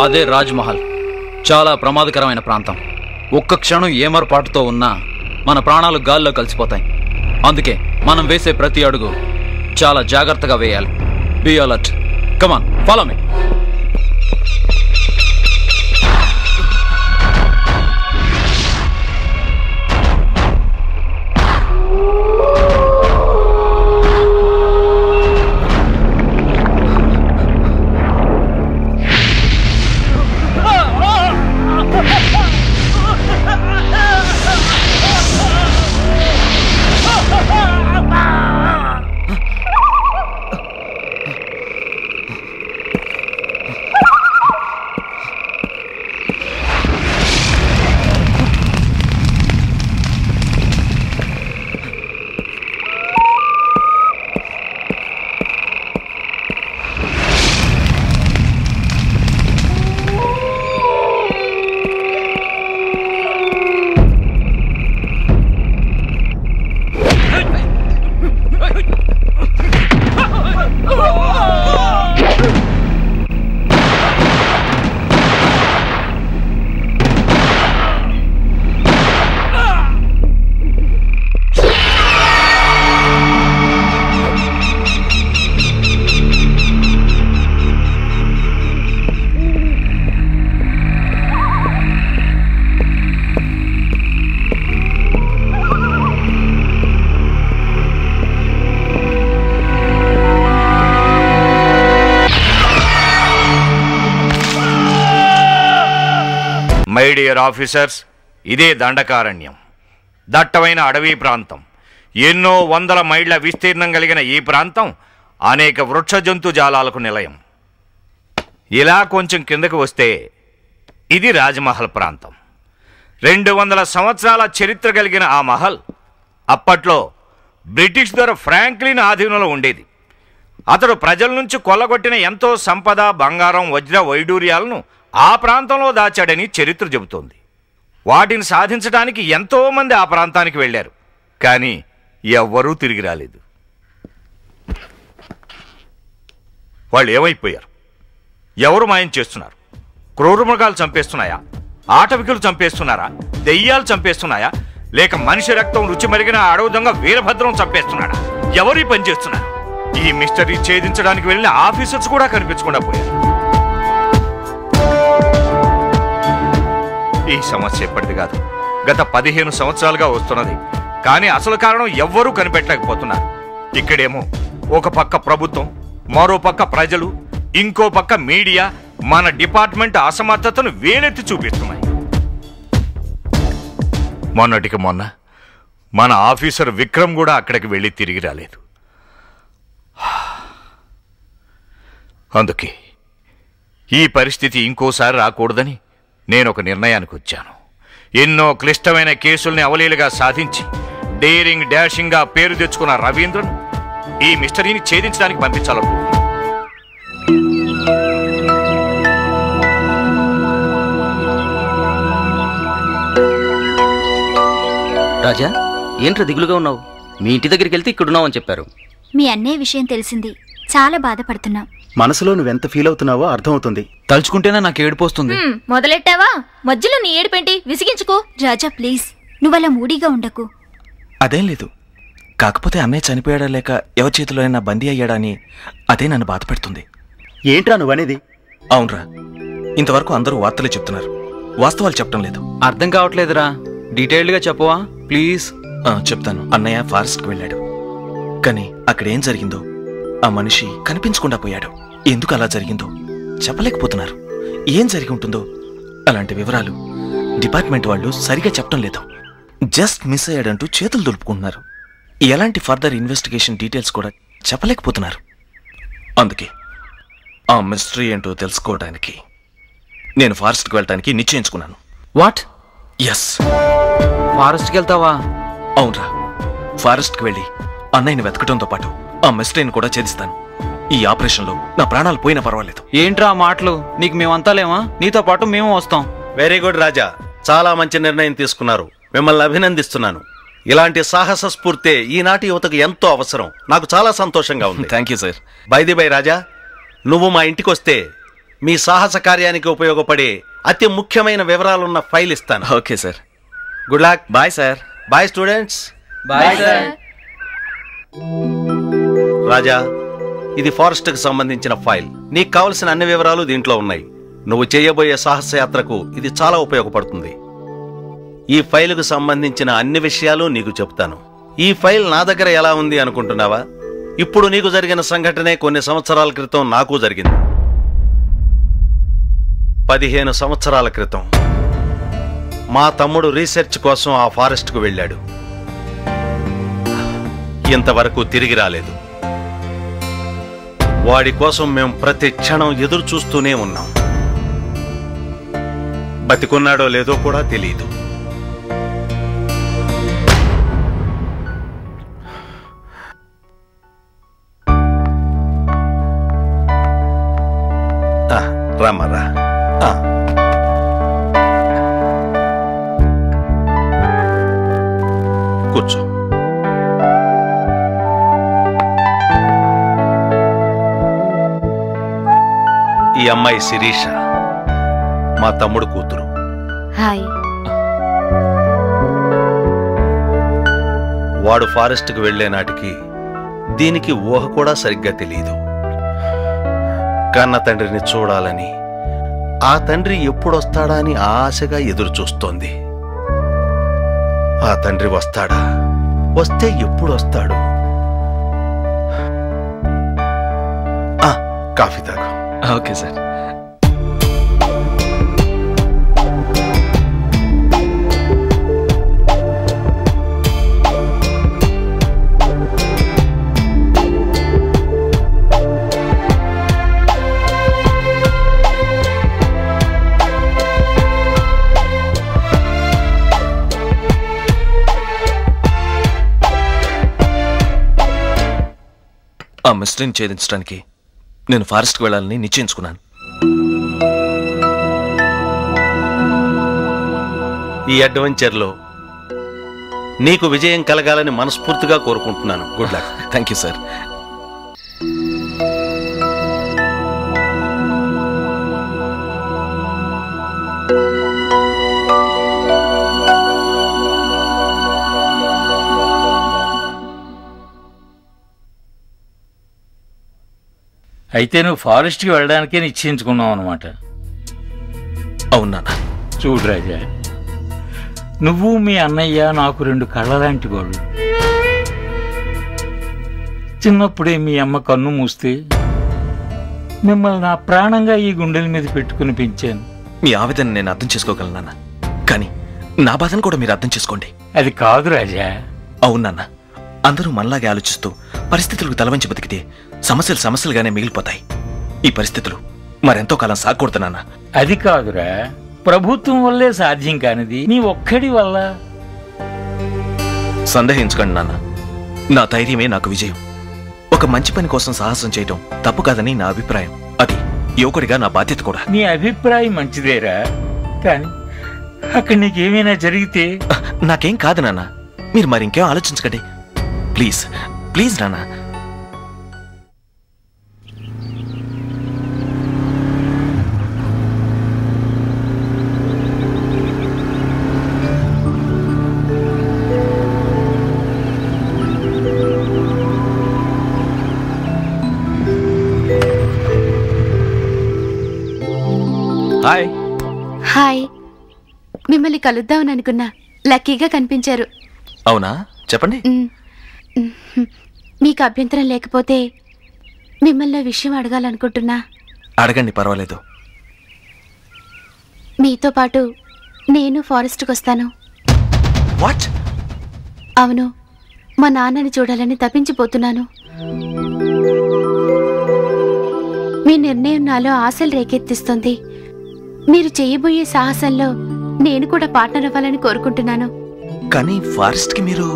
అదే రాజ్మహల్. చాలా ప్రమాదకరమైన ప్రాంతం. ఒక్క క్షణం ఏమరపాటుతో ఉన్నా మన ప్రాణాలు గాల్లో కలిసిపోతాయి. అందుకే మనం వేసే ప్రతి అడుగు చాలా జాగ్రత్తగా వేయాలి. Be alert. Come on, follow me. My dear officers, ఇదే దండకారణ్యం. దట్టమైన అడవి ప్రాంతం. ఎన్నో వందల మైళ్ళ విస్తీర్ణం కలిగిన ఈ ప్రాంతం అనేక వృక్ష జంతు జాలాలకు నిలయం. ఇలా కొంచెం కిందకు వస్తే ఇది రాజ్మహల్ ప్రాంతం. 200 సంవత్సరాల చరిత్ర కలిగిన ఆ మహల్ అప్పట్లో బ్రిటిష్ దొర ఫ్రాంక్లిన్ ఆధీనంలో ఉండేది. అతడు ప్రజల నుంచి కొల్లగొట్టిన ఎంతో సంపద, బంగారం, వజ్ర వైడూర్యాలను ఆ ప్రాంతంలో దాచాడని చరిత్ర చెబుతోంది. వాటిని సాధించడానికి ఎంతోమంది ఆ ప్రాంతానికి వెళ్ళారు, కానీ ఎవ్వరూ తిరిగి రాలేదు. వాళ్ళు ఏమైపోయారు? ఎవరు మాయం చేస్తున్నారు? క్రూరమృగాలు చంపేస్తున్నాయా? ఆటవికులు చంపేస్తున్నారా? దెయ్యాలు చంపేస్తున్నాయా? లేక మనిషి రక్తం రుచి మరిగిన అడవి దొంగ వీరభద్రం చంపేస్తున్నాడా? ఎవరు ఈ పని చేస్తున్నారు? ఈ మిస్టరీ ఛేదించడానికి వెళ్ళిన ఆఫీసర్స్ కూడా కనిపించకుండా పోయారు. ఈ సమస్య ఎప్పటిది కాదు, గత 15 సంవత్సరాలుగా వస్తున్నది. కానీ అసలు కారణం ఎవ్వరూ కనిపెట్టలేకపోతున్నారు. ఇక్కడేమో ఒక పక్క ప్రభుత్వం, మరో పక్క ప్రజలు, ఇంకో పక్క మీడియా మన డిపార్ట్మెంట్ అసమర్థతను వేలెత్తి చూపిస్తున్నాయి. మొన్నటికి మొన్న మన ఆఫీసర్ విక్రమ్ కూడా అక్కడికి వెళ్ళి తిరిగి రాలేదు. అందుకే ఈ పరిస్థితి ఇంకోసారి రాకూడదని నేను ఒక నిర్ణయానికి వచ్చాను. ఎన్నో క్లిష్టమైన కేసుల్ని అవలీలుగా సాధించి డేరింగ్ డాషింగ్గా పేరు తెచ్చుకున్న రవీంద్రను ఈ మిస్టరీని ఛేదించడానికి పంపించాలనుకుంటున్నాను. రాజా, ఏంట్రా దిగులుగా ఉన్నావు? మీ ఇంటి దగ్గరికి వెళ్తే ఇక్కడున్నావు అని చెప్పారు. మీ అన్నయ్య విషయం తెలిసింది. చాలా బాధపడుతున్నాం. మనసులో నువ్వెంత ఫీల్ అవుతున్నావో అర్థమవుతుంది. తలుచుకుంటేనే నాకు ఏడుపు వస్తుంది. మొదలెట్టావా? మధ్యలో నీ ఏడుపేంటి? విసిగించుకో. రాజా ప్లీజ్, నువ్వలా మూడీగా ఉండకు. అదేం లేదు, కాకపోతే అన్నయ్య చనిపోయాడా లేక ఎవరి చేతిలో అయినా బందీ అయ్యాడా అని అదే నన్ను బాధ పెడుతుంది. ఏంట్రా నువ్వనేది? అవునరా, ఇంతవరకు అందరూ వార్తలే చెప్తున్నారు, వాస్తవాలు చెప్పడం లేదు. అర్థం కావట్లేదురా, డీటెయిల్డ్గా చెప్పవా ప్లీజ్? చెప్తాను. అన్నయ్య ఫారెస్ట్కి వెళ్ళాడు, కానీ అక్కడేం జరిగిందో ఆ మనిషి కనిపించకుండా పోయాడు. ఎందుకు అలా జరిగిందో చెప్పలేకపోతున్నారు. ఏం జరిగి ఉంటుందో అలాంటి వివరాలు డిపార్ట్మెంట్ వాళ్ళు సరిగా చెప్పడం లేదు. జస్ట్ మిస్ అయ్యాడంటూ చేతులు దులుపుకుంటున్నారు. ఎలాంటి ఫర్దర్ ఇన్వెస్టిగేషన్ డీటెయిల్స్ కూడా చెప్పలేకపోతున్నారు. అందుకే ఆ మిస్టరీ ఏంటో తెలుసుకోవడానికి నేను ఫారెస్ట్కి వెళ్ళడానికి నిశ్చయించుకున్నాను. వాట్? ఎస్, ఫారెస్ట్కి వెళ్తావా? అవునరా, ఫారెస్ట్కి వెళ్ళి అన్నయ్యని వెతకడంతో పాటు ఆ మిస్టరీని కూడా ఛేదిస్తాను. ఈ ఆపరేషన్లో నా ప్రాణాలు పోయినా పర్వాలేదు. ఏంట్రా మాటలు? నీకు మేమంతా లేమా? నీతో పాటు మేము వస్తాం. వెరీ గుడ్ రాజా, చాలా మంచి నిర్ణయం తీసుకున్నారు. మిమ్మల్ని అభినందిస్తున్నాను. ఇలాంటి సాహస స్ఫూర్తే ఈనాటి యువతకు ఎంతో అవసరం. నాకు చాలా సంతోషంగా ఉంది. Thank you sir. బై రాజా, నువ్వు మా ఇంటికి వస్తే మీ సాహస కార్యానికి ఉపయోగపడే అతి ముఖ్యమైన వివరాలున్న ఫైల్ ఇస్తాను. Okay sir. Good luck. Bye sir. Bye students. Bye sir. Raja, ఇది ఫారెస్ట్కి సంబంధించిన ఫైల్. నీకు కావలసిన అన్ని వివరాలు దీంట్లో ఉన్నాయి. నువ్వు చేయబోయే సాహసయాత్రకు ఇది చాలా ఉపయోగపడుతుంది. ఈ ఫైలుకు సంబంధించిన అన్ని విషయాలు నీకు చెప్తాను. ఈ ఫైల్ నా దగ్గర ఎలా ఉంది అనుకుంటున్నావా? ఇప్పుడు నీకు జరిగిన సంఘటనే కొన్ని సంవత్సరాల క్రితం నాకు జరిగింది. 15 సంవత్సరాల క్రితం మా తమ్ముడు రీసెర్చ్ కోసం ఆ ఫారెస్ట్కు వెళ్ళాడు. ఇంతవరకు తిరిగి రాలేదు. వాడి కోసం మేము ప్రతి క్షణం ఎదురు చూస్తూనే ఉన్నాం. బతికున్నాడో లేదో కూడా తెలియదు. రామరా, కూర్చో. ఈ అమ్మాయి శిరీష, మా తమ్ముడు కూతురు. హాయ్. వాడు ఫారెస్ట్కి వెళ్లే నాటికి దీనికి ఊహ కూడా సరిగ్గా తెలియదు. కన్న తండ్రిని చూడాలని, ఆ తండ్రి ఎప్పుడొస్తాడా అని ఆశగా ఎదురు చూస్తోంది. ఆ తండ్రి వస్తాడా? వస్తే ఎప్పుడొస్తాడు? కాఫీ తాగు. Okay sir. ఆ మిస్టరీని ఛేదించడానికి నేను ఫారెస్ట్కి వెళ్ళాలని నిశ్చయించుకున్నాను. ఈ అడ్వెంచర్లో నీకు విజయం కలగాలని మనస్ఫూర్తిగా కోరుకుంటున్నాను. Good luck. Thank you sir. అయితే నువ్వు ఫారెస్ట్కి వెళ్ళడానికే నిశ్చయించుకున్నావు అనమాట. అవునా? చూడు రాజా, నువ్వు మీ అన్నయ్య నాకు 2 కళ్ళ లాంటి వాళ్ళు. చిన్నప్పుడే మీ అమ్మ కన్ను మూస్తే మిమ్మల్ని నా ప్రాణంగా ఈ గుండెల మీద పెట్టుకుని పెంచాను. మీ ఆవేదన నేను అర్థం చేసుకోగలను నాన్న, కానీ నా బాధను కూడా మీరు అర్థం చేసుకోండి. అది కాదు రాజా. అవునన్నా, అందరూ మనలాగే ఆలోచిస్తూ పరిస్థితులకు తలవంచి బతికితే సమస్యలు సమస్యలుగానే మిగిలిపోతాయి. ఈ పరిస్థితులు మరెంతో కాలం సాగకూడదు నాన్న. అది కాదురా, ప్రభుత్వం వల్లే సాధ్యం కానిది నీ ఒక్కడి వల్ల. సందేహించకండి నాన్న, నా ధైర్యమే నాకు విజయం. ఒక మంచి పని కోసం సాహసం చేయటం తప్పు కాదని నా అభిప్రాయం. అది యువకుడిగా నా బాధ్యత కూడా. నీ అభిప్రాయం మంచిదేరా, కానీ అక్కడ నీకేమైనా జరిగితే నాకేం కాదు నాన్న, మీరు మరింకేం ఆలోచించకండి. ప్లీజ్ ప్లీజ్ నాన్న. హాయ్. హాయ్. మిమ్మల్ని కలుద్దామని అనుకున్నా, లక్కీగా కనిపించారు. అవునా? చెప్పండి. మీకు అభ్యంతరం లేకపోతే మిమ్మల్ని విషయం అడగాలనుకుంటున్నా. అడగండి, పర్వాలేదు. మీతో పాటు నేను ఫారెస్ట్కి వస్తాను. వాట్? అవును, మా నాన్నని చూడాలని తప్పించిపోతున్నాను. మీ నిర్ణయం నాలో ఆశలు రేకెత్తిస్తుంది. మీరు చేయబోయే సాహసంలో నేను కూడా పార్ట్నర్ అవ్వాలని కోరుకుంటున్నాను. కానీ ఫారెస్ట్కి మీరు...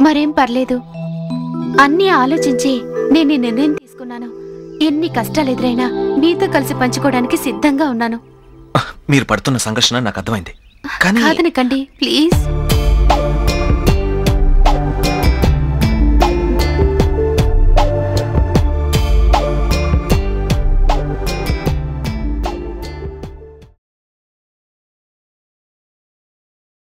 మరేం పర్లేదు, అన్నీ ఆలోచించి నేను ఈ నిర్ణయం తీసుకున్నాను. ఎన్ని కష్టాలు ఎదురైనా మీతో కలిసి పంచుకోవడానికి సిద్ధంగా ఉన్నాను. మీరు పడుతున్న సంఘర్షణ నాకు అర్థమైంది, కానీ కాదనకండి ప్లీజ్.